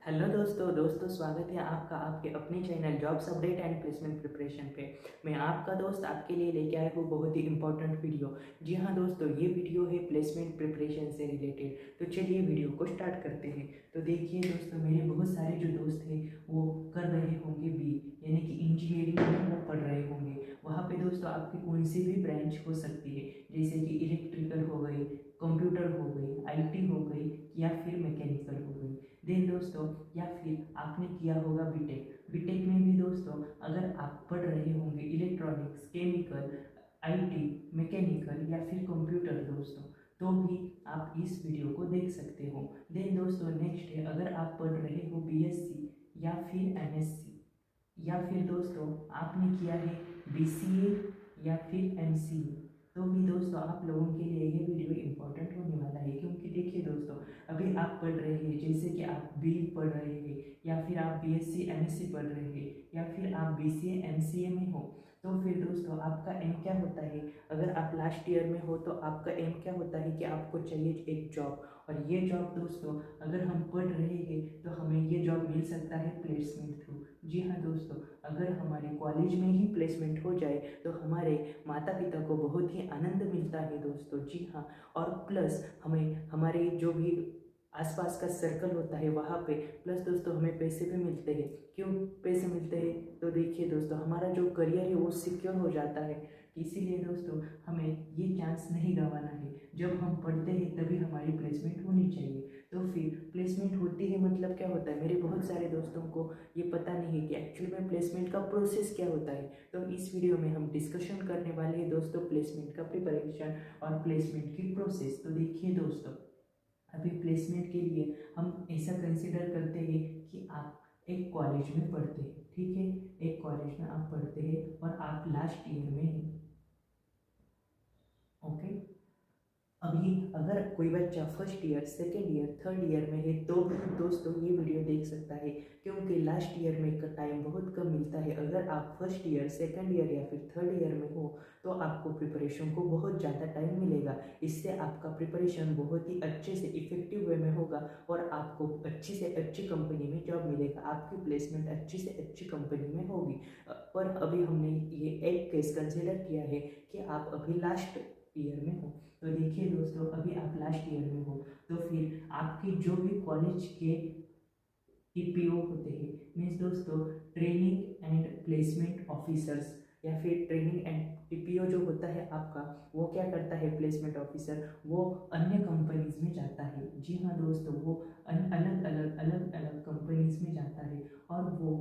Hello दोस्तों स्वागत है आपका आपके अपने channel jobs update and placement preparation पे। मैं आपका दोस्त आपके लिए लेके आया हूँ बहुत ही इंपॉर्टेंट वीडियो। जी हाँ दोस्तों, ये वीडियो है प्लेसमेंट प्रिपरेशन से रिलेटेड। तो चलिए वीडियो को स्टार्ट करते हैं। तो देखिए दोस्तों, मेरे बहुत सारे जो दोस्त हैं वो कर रहे होंगे बी, यानी कि इंजीनियरिंग में वो पढ़ रहे होंगे। वहाँ पे दोस्तों आपकी कोई सी भी ब्रांच हो सकती है, जैसे कि इलेक्ट्रिकल हो गई, कंप्यूटर हो गई, आईटी हो गई, या फिर मैकेनिकल हो गई। देन दोस्तों, या फिर आपने किया होगा बीटेक। बीटेक में भी दोस्तों अगर आप पढ़ रहे होंगे इलेक्ट्रॉनिक्स, केमिकल, आईटी, मैकेनिकल या फिर कंप्यूटर दोस्तों, तो भी आप इस वीडियो को देख सकते हो। देन दोस्तों नेक्स्ट है, अगर आप पढ़ रहे हो बीएससी या फिर एमएससी, या फिर दोस्तों आपने किया है बीसीए या फिर एमसीए, तो भी दोस्तों आप लोगों के लिए ये वीडियो इम्पोर्टेंट होने वाला है। क्योंकि देखिए दोस्तों, अभी आप पढ़ रहे हैं, जैसे कि आप बी पढ़ रहे हैं, या फिर आप बीएससी एमएससी पढ़ रहे हैं, या फिर आप बीसीए एमसीए में हो, तो फिर दोस्तों आपका एम क्या होता है? अगर आप लास्ट ईयर में हो तो आपका एम क्या होता है कि आपको चाहिए एक जॉब। और ये जॉब दोस्तों अगर हम पढ़ रहे हैं तो हमें ये जॉब मिल सकता है प्लेसमेंट थ्रू। जी हाँ दोस्तों, अगर हमारे कॉलेज में ही प्लेसमेंट हो जाए तो हमारे माता पिता को बहुत ही आनंद मिलता है दोस्तों। जी हाँ, और प्लस हमें हमारे जो भी आसपास का सर्कल होता है वहाँ पे प्लस दोस्तों हमें पैसे भी मिलते हैं। क्यों पैसे मिलते हैं? तो देखिए दोस्तों, हमारा जो करियर है वो सिक्योर हो जाता है। इसीलिए दोस्तों हमें ये चांस नहीं गंवाना है। जब हम पढ़ते हैं तभी हमारी प्लेसमेंट होनी चाहिए। तो फिर प्लेसमेंट होती है मतलब क्या होता है? मेरे बहुत सारे दोस्तों को ये पता नहीं है कि एक्चुअली में प्लेसमेंट का प्रोसेस क्या होता है। तो इस वीडियो में हम डिस्कशन करने वाले हैं दोस्तों प्लेसमेंट का प्रिपरेशन और प्लेसमेंट की प्रोसेस। तो देखिए दोस्तों, अभी प्लेसमेंट के लिए हम ऐसा कंसिडर करते हैं कि आप एक कॉलेज में पढ़ते हैं, ठीक है, एक कॉलेज में आप पढ़ते हैं और आप लास्ट ईयर में हैं, ओके। अभी अगर कोई बच्चा first year, second year, third year में है तो भी दोस्तों ये वीडियो देख सकता है। क्योंकि लास्ट ईयर में का टाइम बहुत कम मिलता है। अगर आप फर्स्ट ईयर, सेकेंड ईयर या फिर थर्ड ईयर में हो तो आपको प्रिपरेशन को बहुत ज़्यादा टाइम मिलेगा। इससे आपका प्रिपरेशन बहुत ही अच्छे से इफेक्टिव वे में होगा और आपको अच्छी से अच्छी कंपनी में जॉब मिलेगा। आपकी प्लेसमेंट अच्छी से अच्छी कंपनी में होगी। पर अभी हमने ये एक केस कंसिडर किया है कि आप अभी लास्ट ईयर में हो। तो देखिए दोस्तों, अभी आप लास्ट ईयर में हो तो फिर आपके जो भी कॉलेज के टीपीओ होते हैं, मीन्स दोस्तों ट्रेनिंग एंड प्लेसमेंट ऑफिसर्स, या फिर ट्रेनिंग एंड टीपीओ जो होता है आपका, वो क्या करता है? प्लेसमेंट ऑफिसर वो अन्य कंपनीज में जाता है। जी हाँ दोस्तों, वो अलग अलग कंपनीज में जाता है और वो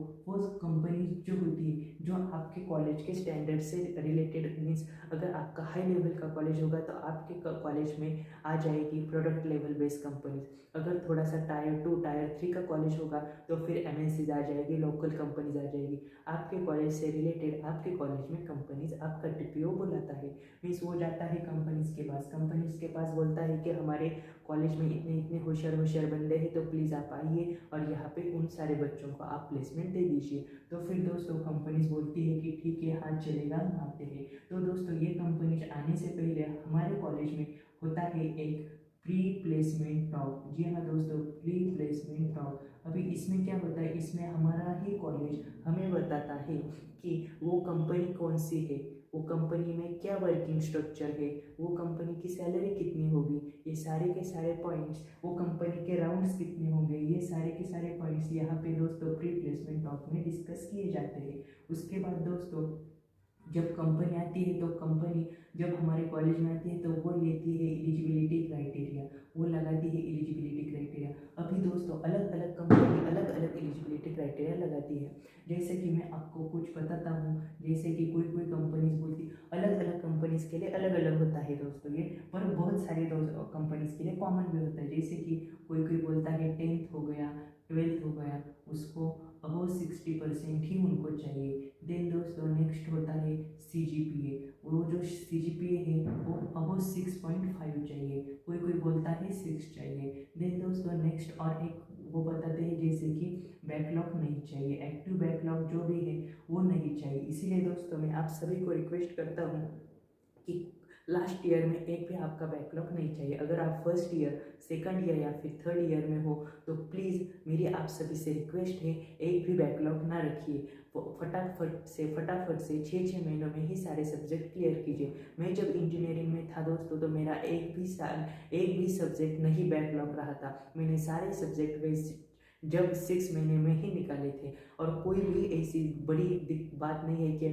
कंपनीज जो होती है जो आपके कॉलेज के स्टैंडर्ड से रिलेटेड, मीन्स अगर आपका हाई लेवल का कॉलेज होगा तो आपके कॉलेज में आ जाएगी प्रोडक्ट लेवल बेस्ड कंपनीज। अगर थोड़ा सा टायर 2 टायर 3 का कॉलेज होगा तो फिर एमएनसीज आ जाएगी, लोकल कंपनीज आ जाएगी। आपके कॉलेज से रिलेटेड आपके कॉलेज में कंपनीज आपका टीपीओ बुलाता है, मीन्स वो जाता है कंपनीज के पास। कंपनीज के पास बोलता है कि हमारे कॉलेज में इतने इतने होशियार बंदे हैं, तो प्लीज़ आप आइए और यहाँ पे उन सारे बच्चों को आप प्लेसमेंट दे दीजिए। तो फिर दोस्तों कंपनीज बोलती है कि ठीक है, हाँ चलेगा, हम आते हैं। तो दोस्तों ये कंपनीज आने से पहले हमारे कॉलेज में होता है एक प्री प्लेसमेंट टॉक। जी हाँ दोस्तों, प्री प्लेसमेंट टॉक। अभी इसमें क्या होता है? इसमें हमारा ही कॉलेज हमें बताता है कि वो कंपनी कौन सी है, वो कंपनी में क्या वर्किंग स्ट्रक्चर है, वो कंपनी की सैलरी कितनी होगी, ये सारे के सारे पॉइंट्स, वो कंपनी के राउंड्स कितने होंगे, ये सारे के सारे पॉइंट्स यहाँ पे दोस्तों प्री प्लेसमेंट टॉक में डिस्कस किए जाते हैं। उसके बाद दोस्तों जब कंपनी आती है तो कंपनी जब हमारे कॉलेज में आती है तो वो लेती है एलिजिबिलिटी क्राइटेरिया, वो लगाती है एलिजिबिलिटी क्राइटेरिया। अभी दोस्तों अलग अलग कंपनी अलग अलग एलिजिबिलिटी क्राइटेरिया लगाती है। जैसे कि मैं आपको कुछ बताता हूँ, जैसे कि कोई कोई कंपनीज बोलती, अलग अलग कंपनीज के लिए अलग अलग होता है दोस्तों ये, पर बहुत सारे कंपनीज के लिए कॉमन भी होता है। जैसे कि कोई कोई बोलता है 10th हो गया, 12th हो गया, उसको अबव 60% ही उनको चाहिए। देन दोस्तों नेक्स्ट होता है CGPA, वो जो CGPA है वो अबव 6.5 चाहिए, कोई कोई बोलता है 6 चाहिए। देन दोस्तों नेक्स्ट और एक वो बताते हैं जैसे कि बैकलॉग नहीं चाहिए, एक्टिव बैकलॉग जो भी है वो नहीं चाहिए। इसीलिए दोस्तों मैं आप सभी को रिक्वेस्ट करता हूँ कि लास्ट ईयर में एक भी आपका बैकलॉग नहीं चाहिए। अगर आप फर्स्ट ईयर, सेकंड ईयर या फिर थर्ड ईयर में हो तो प्लीज़ मेरी आप सभी से रिक्वेस्ट है, एक भी बैकलॉग ना रखिए। फटाफट से 6 महीनों में ही सारे सब्जेक्ट क्लियर कीजिए। मैं जब इंजीनियरिंग में था दोस्तों तो मेरा एक भी सब्जेक्ट नहीं बैकलॉग रहा था। मैंने सारे सब्जेक्ट जब 6 महीने में ही निकाले थे, और कोई भी ऐसी बड़ी बात नहीं है कि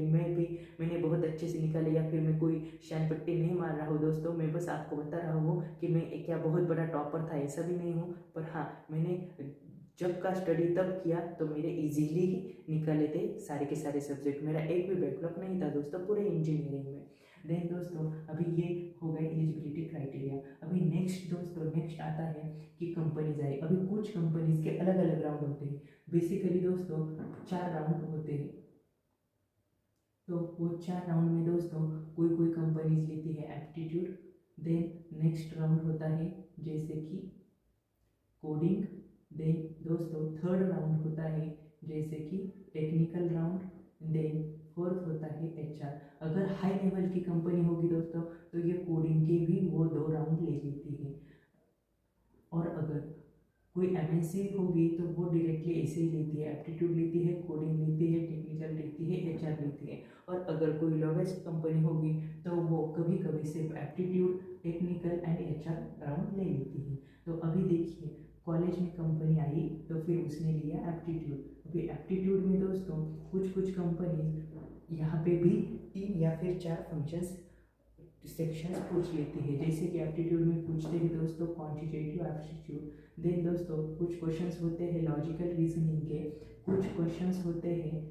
मैंने बहुत अच्छे से निकाले या फिर मैं कोई शान पट्टी नहीं मार रहा हूँ दोस्तों। मैं बस आपको बता रहा हूँ कि मैं क्या बहुत बड़ा टॉपर था, ऐसा भी नहीं हूँ। पर हाँ, मैंने जब का स्टडी तब किया तो मेरे इजीली ही निकाले थे सारे के सारे सब्जेक्ट। मेरा एक भी बैकलॉग नहीं था दोस्तों पूरे इंजीनियरिंग में। देन दोस्तों अभी ये हो गए एलिजिबिलिटी क्राइटेरिया। अभी नेक्स्ट आता है कि कंपनीज आए। अभी कुछ कंपनीज के अलग अलग राउंड होते हैं। बेसिकली दोस्तों 4 राउंड होते हैं। तो वो 4 राउंड में दोस्तों कोई कंपनीज लेती है एप्टीट्यूड। देन नेक्स्ट राउंड होता है जैसे कि कोडिंग। देन दोस्तों थर्ड राउंड होता है जैसे कि टेक्निकल राउंड। देन फोर्थ होता है HR। अगर हाई लेवल की कंपनी होगी दोस्तों तो ये कोडिंग के भी वो 2 राउंड ले लेती है। और अगर कोई MNC होगी तो वो डायरेक्टली ऐसे ही लेती है, एप्टीट्यूड लेती है, कोडिंग लेती है, टेक्निकल लेती है, HR लेती है। और अगर कोई लोवेस्ट कंपनी होगी तो वो कभी कभी सिर्फ aptitude, technical and HR round ले लेती है। तो अभी देखिए, कॉलेज में कंपनी आई तो फिर उसने लिया एप्टीट्यूड। अभी एप्टीट्यूड में दोस्तों कुछ कंपनी यहाँ पे भी 3 या फिर 4 फंक्शंस सेक्शंस पूछ लेती है। जैसे कि एप्टीट्यूड में पूछते हैं दोस्तों क्वांटिटेटिव एप्टीट्यूड। देन दोस्तों कुछ क्वेश्चंस होते हैं लॉजिकल रीजनिंग के, कुछ क्वेश्चंस होते हैं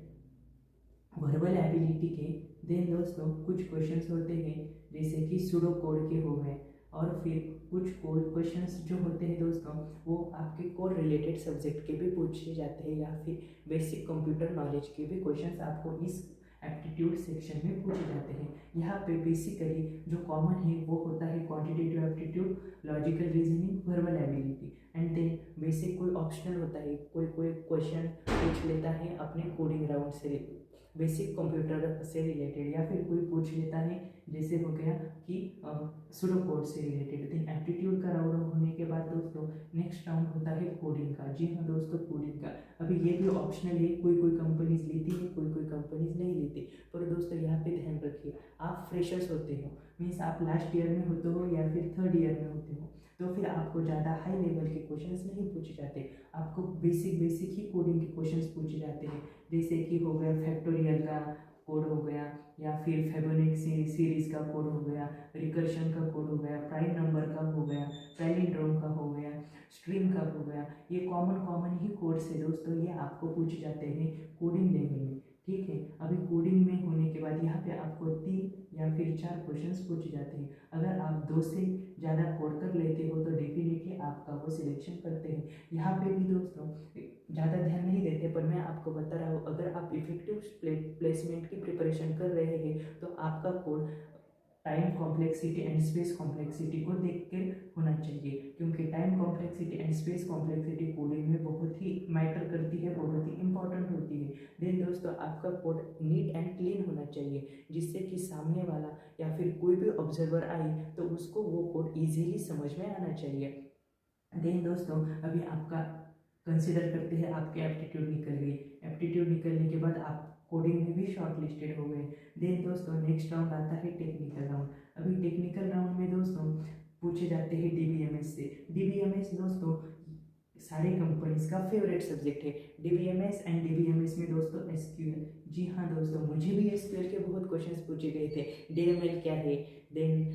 वर्बल एबिलिटी के। देन दोस्तों कुछ क्वेश्चंस होते हैं जैसे कि सूडो कोड के हो गए। और फिर कुछ कोड क्वेश्चंस जो होते हैं दोस्तों वो आपके कोड रिलेटेड सब्जेक्ट के भी पूछे जाते हैं, या फिर बेसिक कंप्यूटर नॉलेज के भी क्वेश्चंस आपको इस एप्टीट्यूड सेक्शन में पूछे जाते हैं। यहाँ पे बेसिकली जो कॉमन है वो होता है quantitative aptitude, logical reasoning, verbal ability. And then basic कोई ऑप्शनल होता है, कोई क्वेश्चन पूछ लेता है अपने कोडिंग राउंड से बेसिक कंप्यूटर से रिलेटेड, या फिर कोई पूछ लेता है जैसे हो गया कि सूडो कोड से रिलेटेड। देन एप्टीट्यूड का राउंड होने के बाद दोस्तों नेक्स्ट राउंड होता है कोडिंग का। जी हाँ दोस्तों, कोडिंग का अभी ये भी ऑप्शनल है, कोई कंपनीज लेती है, कोई कंपनीज नहीं लेती। पर दोस्तों यहाँ पे ध्यान रखिए, आप फ्रेशर्स होते हो, मीन्स आप लास्ट ईयर में होते हो या फिर थर्ड ईयर में होते हो, तो फिर आपको ज़्यादा हाई लेवल के क्वेश्चंस नहीं पूछे जाते। आपको बेसिक ही कोडिंग के क्वेश्चंस पूछे जाते हैं। जैसे कि हो गया फैक्टोरियल का कोड हो गया, या फिर फिबोनाची सीरीज का कोड हो गया, रिकर्शन का कोड हो गया, प्राइम नंबर का हो गया, पैलिंड्रोम का हो गया, स्ट्रिंग का हो गया। ये कॉमन ही कोड्स है दोस्तों, ये आपको पूछे जाते हैं कोडिंग लेवल में। ठीक है, अभी कोडिंग में होने के बाद यहाँ पे आपको 3 या फिर 4 क्वेश्चंस पूछे जाते हैं। अगर आप 2 से ज़्यादा कोड कर लेते हो तो डेफिनेटली आपका वो सिलेक्शन करते हैं। यहाँ पे भी दोस्तों ज़्यादा ध्यान नहीं देते, पर मैं आपको बता रहा हूँ, अगर आप इफेक्टिव प्लेसमेंट की प्रिपरेशन कर रहे हैं तो आपका code time complexity and space complexity को देख कर होना चाहिए, क्योंकि time complexity and space complexity coding में बहुत ही मैटर करती है, बहुत ही इंपॉर्टेंट होती है। देन दोस्तों आपका कोड नीट एंड क्लीन होना चाहिए, जिससे कि सामने वाला या फिर कोई भी ऑब्जर्वर आए तो उसको वो कोड ईजिली समझ में आना चाहिए। देन दोस्तों अभी आपका कंसिडर करते हैं आपके एप्टीट्यूड निकल गई। एप्टीट्यूड निकलने के बाद आप कोडिंग में भी शॉर्ट लिस्टेड हो गए। देन दोस्तों नेक्स्ट राउंड आता है टेक्निकल राउंड। अभी टेक्निकल राउंड में दोस्तों पूछे जाते हैं DBMS से। DBMS दोस्तों सारे कंपनीज का फेवरेट सब्जेक्ट है। DBMS एंड DBMS में दोस्तों SQL। जी हाँ दोस्तों, मुझे भी SQL के बहुत क्वेश्चंस पूछे गए थे। DML क्या है, देन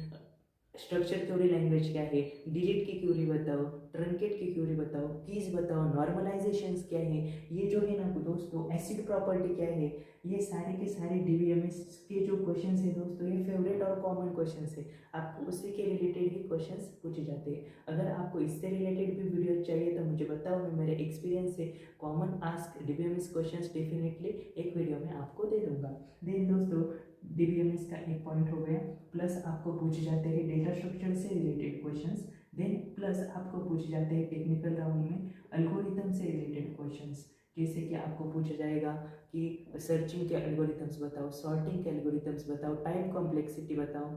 स्ट्रक्चर क्यूरी लैंग्वेज क्या है, डिलीट की क्यूरी बताओ, ट्रंकेट की क्यूरी बताओ, कीज बताओ, नॉर्मलाइजेशंस क्या है, ये जो है ना दोस्तों एसिड प्रॉपर्टी क्या है, ये सारे के सारे DBMS के जो क्वेश्चंस है दोस्तों ये फेवरेट और कॉमन क्वेश्चंस है। आपको उसी के रिलेटेड ही क्वेश्चंस पूछे जाते हैं। अगर आपको इससे रिलेटेड भी वीडियो चाहिए तो मुझे बताओ, मैं मेरे एक्सपीरियंस से common ask DBMS questions definitely एक वीडियो में आपको दे दूंगा। देन दोस्तों DBMS का एक पॉइंट हो गया, प्लस आपको पूछे जाते हैं डेटा स्ट्रक्चर से रिलेटेड क्वेश्चंस। देन प्लस आपको पूछे जाते हैं टेक्निकल राउंड में एल्गोरिथम से रिलेटेड क्वेश्चंस। जैसे कि आपको पूछा जाएगा कि सर्चिंग के एल्गोरिथम्स बताओ, सॉर्टिंग के एल्गोरिथम्स बताओ, टाइम कॉम्प्लेक्सिटी बताओ,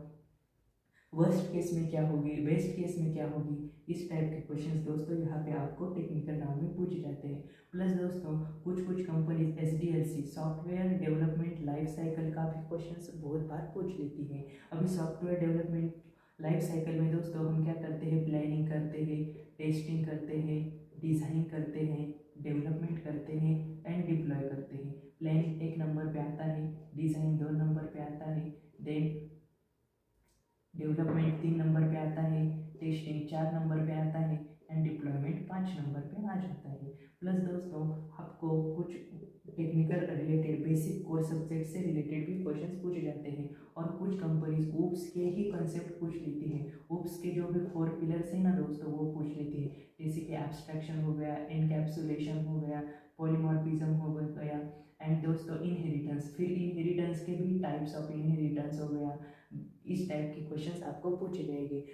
वर्स्ट केस में क्या होगी, बेस्ट केस में क्या होगी। इस टाइप के क्वेश्चंस दोस्तों यहाँ पे आपको टेक्निकल राउंड में में पूछे जाते हैं। प्लस दोस्तों कुछ कुछ companies SDLC software development life cycle का भी क्वेश्चंस बहुत बार पूछ लेती हैं। अभी सॉफ्टवेयर डेवलपमेंट लाइफ साइकिल में दोस्तों हम क्या करते हैं, प्लानिंग करते हैं, टेस्टिंग करते हैं, डिज़ाइन करते हैं, डेवलपमेंट करते हैं एंड डिप्लॉय करते हैं। प्लानिंग 1 नंबर पे आता है, डिज़ाइन 2 नंबर पे आता है, देन डेवलपमेंट 3 नंबर पे आता है, टेस्टिंग 4 नंबर पे आता है एंड डिप्लॉयमेंट 5 नंबर पे आ जाता है। प्लस दोस्तों आपको कुछ technical related basic core subject से रिलेटेड भी क्वेश्चंस पूछे जाते हैं और कुछ कंपनीज ऊप्स के ही कंसेप्ट पूछ लेती है। ऊप्स के जो भी 4 पिलर्स हैं ना दोस्तों वो पूछ लेती है, जैसे कि एब्स्ट्रैक्शन हो गया, एनकैप्सुलेशन हो गया, पॉलीमॉर्फिज्म हो गया एंड दोस्तों इनहेरिटेंस। फिर इनहेरिटेंस के भी टाइप्स ऑफ इनहेरिटेंस हो गया, इस टाइप के क्वेश्चंस आपको पूछे जाएंगे।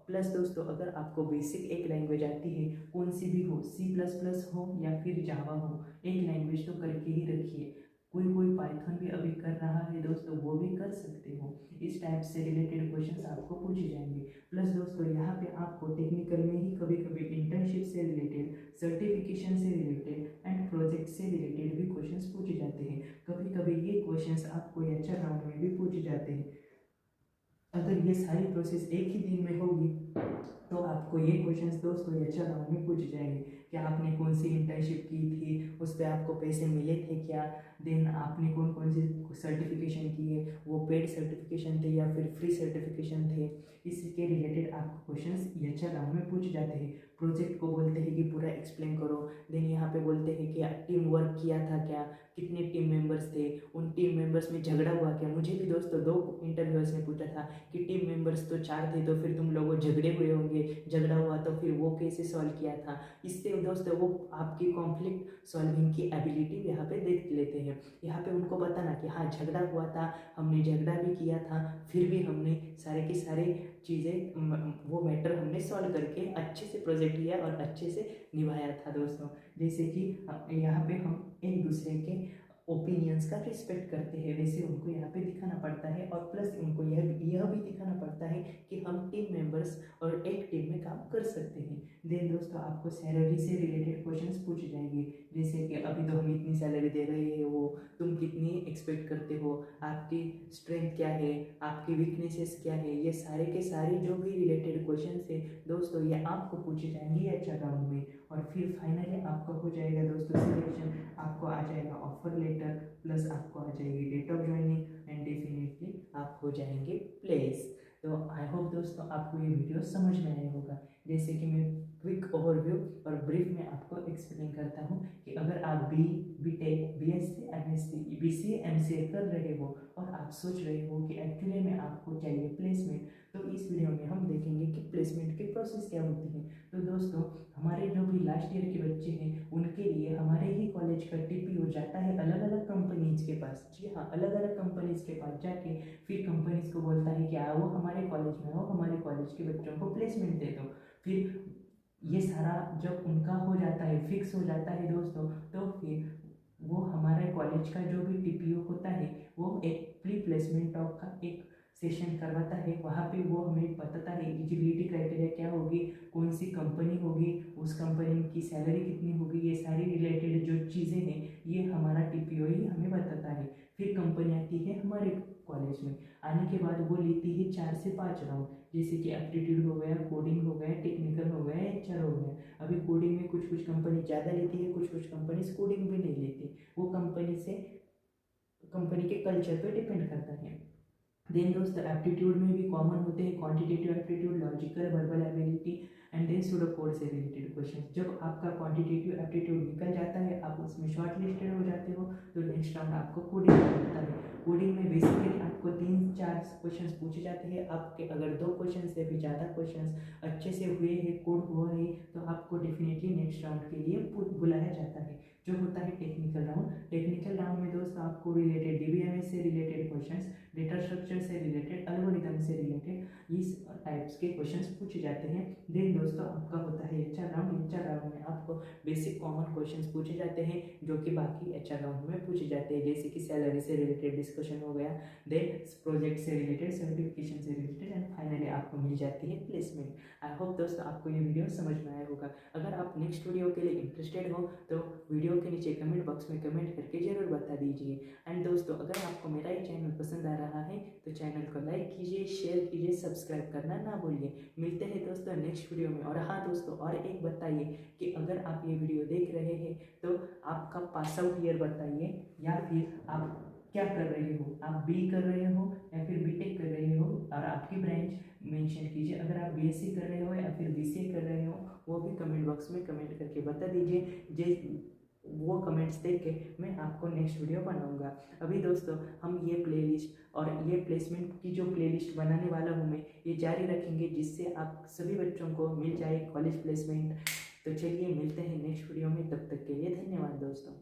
प्लस दोस्तों अगर आपको बेसिक एक लैंग्वेज आती है, कौन सी भी हो, C++ हो या फिर जावा हो, एक लैंग्वेज तो करके ही रखिए। कोई पाइथन भी अभी कर रहा है दोस्तों, वो भी कर सकते हो। इस टाइप से रिलेटेड क्वेश्चंस आपको पूछे जाएंगे। प्लस दोस्तों यहाँ पे आपको टेक्निकल में ही कभी कभी इंटर्नशिप से रिलेटेड, सर्टिफिकेशन से रिलेटेड एंड प्रोजेक्ट से रिलेटेड भी क्वेश्चंस पूछे जाते हैं। कभी कभी ये क्वेश्चंस आपको एचआर राउंड में भी पूछे जाते हैं। अगर ये सारी प्रोसेस एक ही दिन में होगी तो आपको ये क्वेश्चंस दोस्तों एचआर राउंड में पूछे जाएंगे कि आपने कौन सी इंटर्नशिप की थी, उस पर आपको पैसे मिले थे क्या, देन आपने कौन कौन सी सर्टिफिकेशन की है, वो पेड सर्टिफिकेशन थे या फिर फ्री सर्टिफिकेशन थे। इसके रिलेटेड आपको क्वेश्चंस एचआर राउंड में पूछे जाते हैं। प्रोजेक्ट को बोलते हैं कि पूरा एक्सप्लेन करो, देन यहाँ पे बोलते हैं कि टीम वर्क किया था क्या, कितने टीम मेंबर्स थे, उन टीम मेंबर्स में झगड़ा हुआ क्या। मुझे भी दोस्तों 2 इंटरव्यूअर्स ने पूछा था कि टीम मेंबर्स तो 4 थे तो फिर तुम लोगों झगड़े हुए होंगे, झगड़ा हुआ तो फिर वो कैसे सॉल्व किया था। इससे दोस्तों वो आपकी कॉन्फ्लिक्ट सॉल्विंग की एबिलिटी यहाँ पे देख लेते हैं। यहाँ पे उनको बताना कि हाँ झगड़ा हुआ था, हमने झगड़ा भी किया था, फिर भी हमने सारे के सारे चीज़ें वो मैटर हमने सॉल्व करके अच्छे से प्रोजेक्ट लिया और अच्छे से निभाया था दोस्तों। जैसे कि यहाँ पे हम एक दूसरे के ओपिनियंस का रिस्पेक्ट करते हैं, वैसे उनको यहाँ पे दिखाना पड़ता है। और प्लस उनको यह भी दिखाना पड़ता है कि हम टीम मेंबर्स और एक टीम में काम कर सकते हैं। देन दोस्तों आपको सैलरी से रिलेटेड क्वेश्चंस पूछे जाएंगे, जैसे कि अभी तो हम इतनी सैलरी दे रहे हैं, वो तुम कितनी एक्सपेक्ट करते हो, आपकी स्ट्रेंथ क्या है, आपकी वीकनेसेस क्या है। ये सारे के सारे जो भी रिलेटेड क्वेश्चंस है दोस्तों ये आपको पूछे जाएंगे एचआर राउंड में। और फिर फाइनली आपका हो जाएगा दोस्तों सिलेक्शन, आपको आ जाएगा ऑफर लेटर, प्लस आपको आ जाएगी date of joining and definitely आप हो जाएंगे प्लेस। तो आई होप दोस्तों आपको ये वीडियो समझ में आया होगा। जैसे कि मैं क्विक ओवरव्यू और ब्रीफ में आपको एक्सप्लेन करता हूँ कि अगर आप BTech, BSc, MSc, BCA, MCA कर रहे हो और आप सोच रहे हो कि एक्चुअली में आपको चाहिए प्लेसमेंट, तो इस वीडियो में हम देखेंगे कि प्लेसमेंट की प्रोसेस क्या होती है। तो दोस्तों हमारे जो भी लास्ट ईयर के बच्चे हैं उनके लिए हमारे ही कॉलेज का TPO जाता है अलग अलग कंपनीज के पास। जी हाँ, अलग अलग कंपनीज के पास जाके फिर कंपनीज को बोलता है कि आओ हमारे कॉलेज में हो, हमारे कॉलेज के बच्चों को प्लेसमेंट दे दो। फिर ये सारा जब उनका हो जाता है, फिक्स हो जाता है दोस्तों, तो फिर वो हमारे कॉलेज का जो भी TPO होता है वो एक प्री प्लेसमेंट टॉक का एक सेशन करवाता है। वहाँ पे वो हमें बताता है एलिजिबिलिटी क्राइटेरिया क्या होगी, कौन सी कंपनी होगी, उस कंपनी की सैलरी कितनी होगी, ये सारी रिलेटेड जो चीज़ें हैं ये हमारा TPO ही हमें बताता है। फिर कंपनी आती है हमारे कॉलेज में, आने के बाद वो लेती है 4 से 5 राउंड, जैसे कि एप्टीट्यूड हो गया, कोडिंग हो गया, टेक्निकल हो गया, HR हो गया। अभी कोडिंग में कुछ कुछ कंपनी ज़्यादा लेती है, कुछ कुछ कंपनी कोडिंग भी नहीं लेती, वो कंपनी के कल्चर पे डिपेंड करता है। देन दोस्तों एप्टीट्यूड में भी कॉमन होते हैं quantitative aptitude, logical, verbal ability and then pseudo code से रिलेटेड क्वेश्चन। जब आपका क्वांटिटेटिव एप्टीट्यूड निकल जाता है, आप उसमें शॉर्ट लिस्टेड हो जाते हो, तो नेक्स्ट राउंड आपको कोडिंग का मिलता है। कोडिंग में बेसिकली आपको 3-4 क्वेश्चन पूछे जाते हैं। आपके अगर 2 क्वेश्चन से भी ज़्यादा क्वेश्चन अच्छे से हुए हैं, कोड हुआ है, तो आपको डेफिनेटली नेक्स्ट राउंड के लिए बुलाया जाता है, जो होता है टेक्निकल राउंड। टेक्निकल राउंड में दोस्तों आपको रिलेटेड DBMS से रिलेटेड क्वेश्चंस, डेटा स्ट्रक्चर से रिलेटेड, एल्गोरिथम से रिलेटेड इस टाइप्स के क्वेश्चंस पूछे जाते हैं। देन दोस्तों आपका होता है HR राउंड। HR राउंड में आपको बेसिक कॉमन क्वेश्चंस पूछे जाते हैं जो कि बाकी एचआर राउंड में पूछे जाते हैं, जैसे कि सैलरी से रिलेटेड डिस्कशन हो गया, देन प्रोजेक्ट से रिलेटेड, सर्टिफिकेशन से रिलेटेड, एंड फाइनली आपको मिल जाती है प्लेसमेंट। आई होप दोस्तों आपको ये वीडियो समझ में आया होगा। अगर आप नेक्स्ट वीडियो के लिए इंटरेस्टेड हो तो वीडियो के नीचे कमेंट बॉक्स में कमेंट करके जरूर बता दीजिए। एंड दोस्तों अगर आपको मेरा ये चैनल पसंद आ रहा है तो चैनल को लाइक कीजिए, शेयर कीजिए, सब्सक्राइब करना ना भूलिए। मिलते हैं दोस्तों नेक्स्ट वीडियो में। और हाँ दोस्तों, और एक बताइए कि अगर आप ये वीडियो देख रहे हैं तो आपका पास आउट ईयर बताइए, या फिर आप क्या कर रहे हो, आप बी कर रहे हो या फिर बीटेक कर रहे हो, और आपकी ब्रांच मेंशन कीजिए। अगर आप बीएससी कर रहे हो या फिर बीसीए कर रहे हो वो भी कमेंट बॉक्स में कमेंट करके बता दीजिए। वो कमेंट्स देख के मैं आपको नेक्स्ट वीडियो बनाऊंगा। अभी दोस्तों हम ये प्लेलिस्ट और ये प्लेसमेंट की जो प्लेलिस्ट बनाने वाला हूँ मैं, ये जारी रखेंगे जिससे आप सभी बच्चों को मिल जाए कॉलेज प्लेसमेंट। तो चलिए मिलते हैं नेक्स्ट वीडियो में, तब तक के लिए धन्यवाद दोस्तों।